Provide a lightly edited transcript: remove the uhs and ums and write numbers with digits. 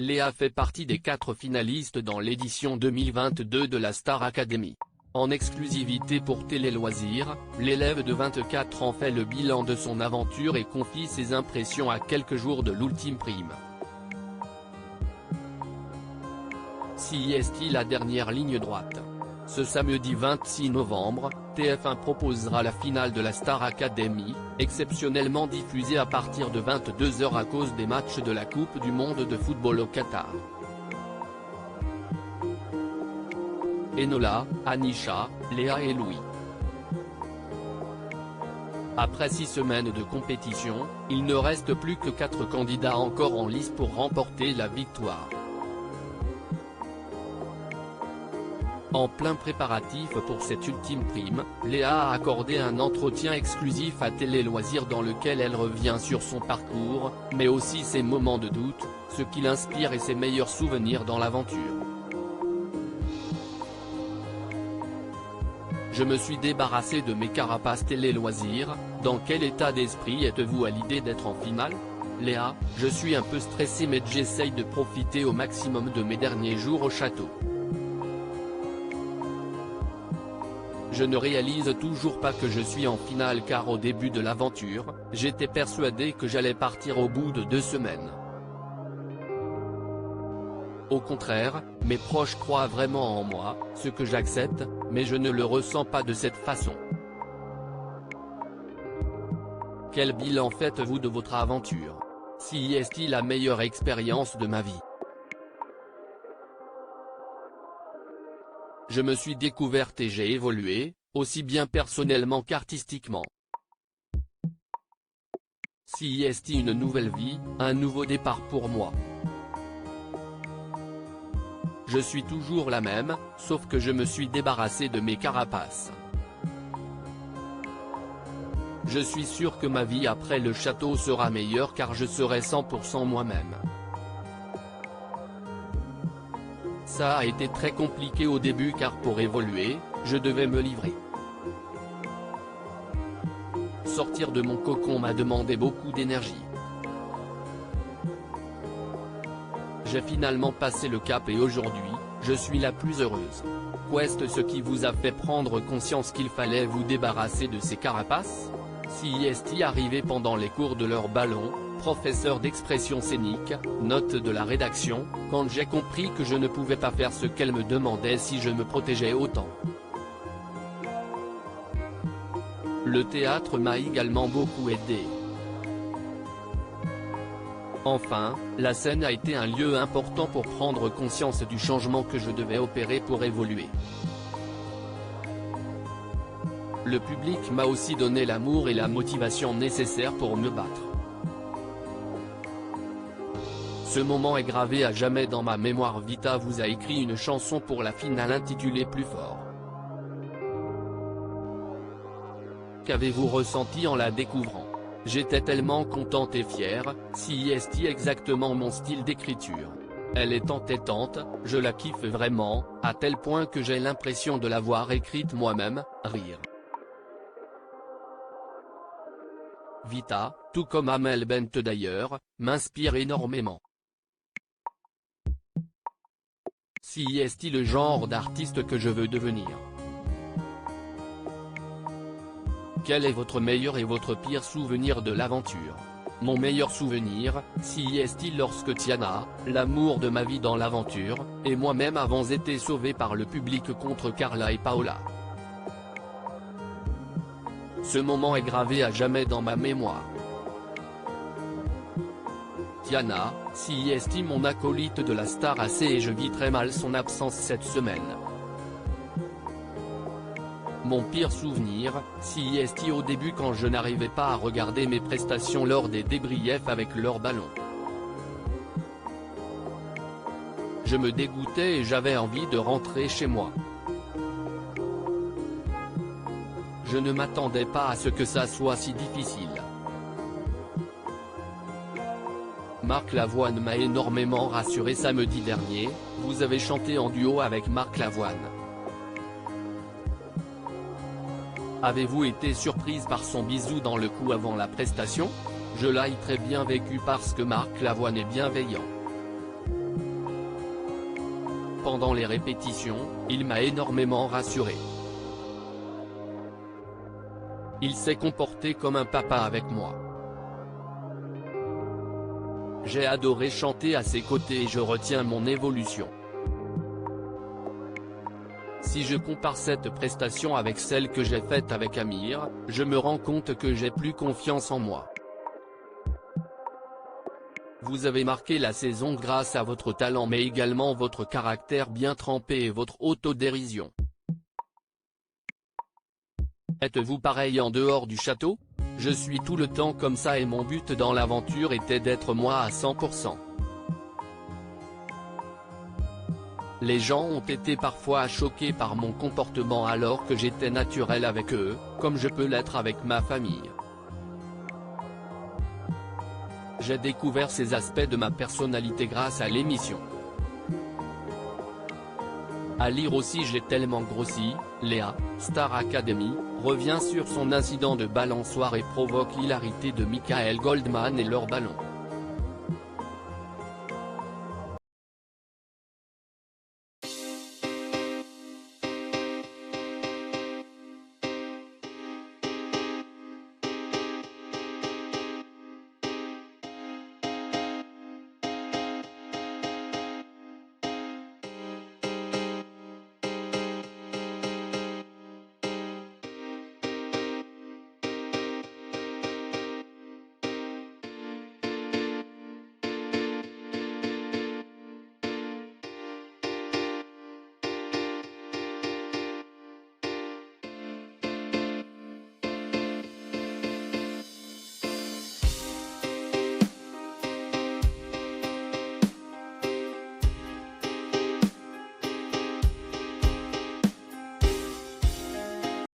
Léa fait partie des 4 finalistes dans l'édition 2022 de la Star Academy. En exclusivité pour Télé Loisirs, l'élève de 24 ans fait le bilan de son aventure et confie ses impressions à quelques jours de l'ultime prime. Si est-il la dernière ligne droite? Ce samedi 26 novembre, TF1 proposera la finale de la Star Academy, exceptionnellement diffusée à partir de 22 h à cause des matchs de la Coupe du Monde de football au Qatar. Enola, Anisha, Léa et Louis. Après 6 semaines de compétition, il ne reste plus que 4 candidats encore en lice pour remporter la victoire. En plein préparatif pour cette ultime prime, Léa a accordé un entretien exclusif à Télé Loisirs dans lequel elle revient sur son parcours, mais aussi ses moments de doute, ce qui l'inspire et ses meilleurs souvenirs dans l'aventure. Je me suis débarrassé de mes carapaces Télé Loisirs. Dans quel état d'esprit êtes-vous à l'idée d'être en finale? Léa, je suis un peu stressée mais j'essaye de profiter au maximum de mes derniers jours au château. Je ne réalise toujours pas que je suis en finale car au début de l'aventure, j'étais persuadé que j'allais partir au bout de 2 semaines. Au contraire, mes proches croient vraiment en moi, ce que j'accepte, mais je ne le ressens pas de cette façon. Quel bilan faites-vous de votre aventure? Si est-il la meilleure expérience de ma vie? Je me suis découverte et j'ai évolué, aussi bien personnellement qu'artistiquement. Si est-il une nouvelle vie, un nouveau départ pour moi? Je suis toujours la même, sauf que je me suis débarrassé de mes carapaces. Je suis sûr que ma vie après le château sera meilleure car je serai 100% moi-même. Ça a été très compliqué au début car pour évoluer, je devais me livrer. Sortir de mon cocon m'a demandé beaucoup d'énergie. J'ai finalement passé le cap et aujourd'hui, je suis la plus heureuse. Qu'est-ce ce qui vous a fait prendre conscience qu'il fallait vous débarrasser de ces carapaces? Si est arrivé pendant les cours de leur ballon, professeur d'expression scénique, note de la rédaction, quand j'ai compris que je ne pouvais pas faire ce qu'elle me demandait si je me protégeais autant. Le théâtre m'a également beaucoup aidé. Enfin, la scène a été un lieu important pour prendre conscience du changement que je devais opérer pour évoluer. Le public m'a aussi donné l'amour et la motivation nécessaires pour me battre. Ce moment est gravé à jamais dans ma mémoire. Vita vous a écrit une chanson pour la finale intitulée Plus fort. Qu'avez-vous ressenti en la découvrant? J'étais tellement contente et fière, si est exactement mon style d'écriture. Elle est entêtante, je la kiffe vraiment, à tel point que j'ai l'impression de l'avoir écrite moi-même. Rire. Vita, tout comme Amel Bent d'ailleurs, m'inspire énormément. Si est-il le genre d'artiste que je veux devenir? Quel est votre meilleur et votre pire souvenir de l'aventure? Mon meilleur souvenir, si est-il lorsque Tiana, l'amour de ma vie dans l'aventure, et moi-même avons été sauvés par le public contre Carla et Paola. Ce moment est gravé à jamais dans ma mémoire. Tiana, si est mon acolyte de la Star AC et je vis très mal son absence cette semaine. Mon pire souvenir, si est au début quand je n'arrivais pas à regarder mes prestations lors des débriefs avec leur ballon. Je me dégoûtais et j'avais envie de rentrer chez moi. Je ne m'attendais pas à ce que ça soit si difficile. Marc Lavoine m'a énormément rassuré samedi dernier, vous avez chanté en duo avec Marc Lavoine. Avez-vous été surprise par son bisou dans le cou avant la prestation? Je l'ai très bien vécu parce que Marc Lavoine est bienveillant. pendant les répétitions, il m'a énormément rassuré. Il s'est comporté comme un papa avec moi. J'ai adoré chanter à ses côtés et je retiens mon évolution. Si je compare cette prestation avec celle que j'ai faite avec Amir, je me rends compte que j'ai plus confiance en moi. Vous avez marqué la saison grâce à votre talent mais également votre caractère bien trempé et votre autodérision. Êtes-vous pareil en dehors du château? Je suis tout le temps comme ça et mon but dans l'aventure était d'être moi à 100%. Les gens ont été parfois choqués par mon comportement alors que j'étais naturel avec eux, comme je peux l'être avec ma famille. J'ai découvert ces aspects de ma personnalité grâce à l'émission. À lire aussi J'ai tellement grossi, Léa, Star Academy, revient sur son incident de balançoire et provoque l'hilarité de Michael Goldman et leur ballon.